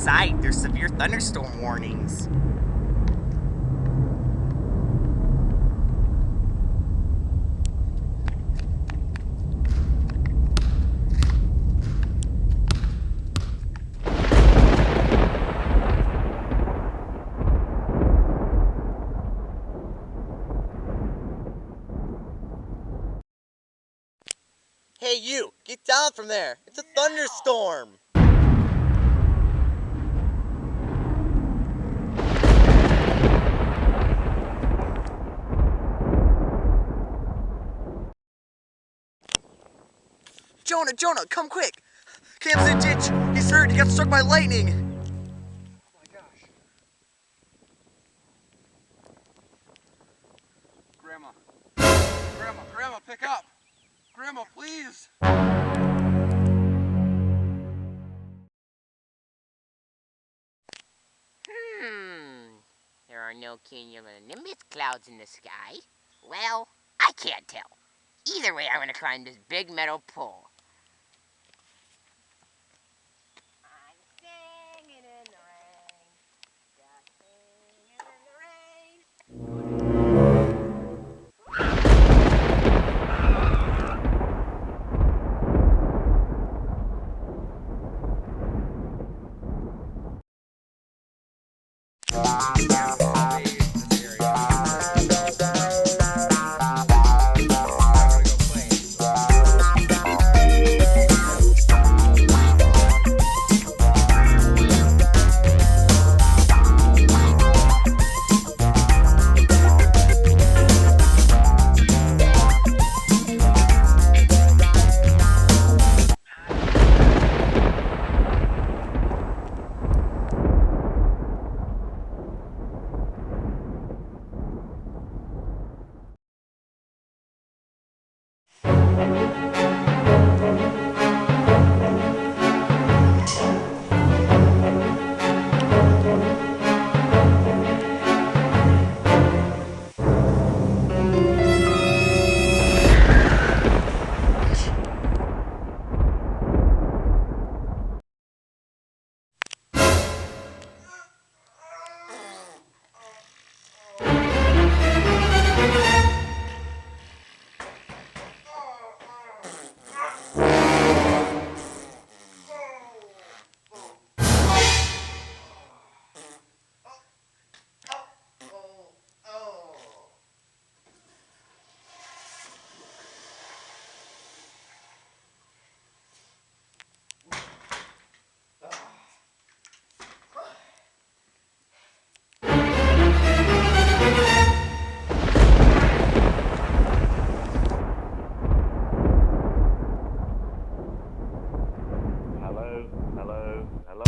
outside. There's severe thunderstorm warnings. Hey you, get down from there. It's a thunderstorm. Jonah, come quick. Cam's in a ditch. He's hurt. He got struck by lightning. Oh my gosh. Grandma, pick up. Grandma, please. There are no cumulonimbus clouds in the sky. Well, I can't tell. Either way, I'm gonna climb this big metal pole. I'm singing in the rain, just singing in the rain. Hello.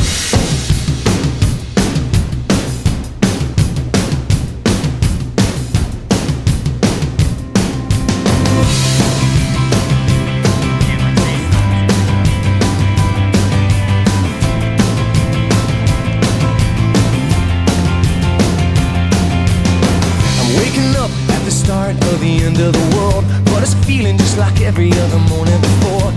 Start of the end of the world, but it's feeling just like every other morning before.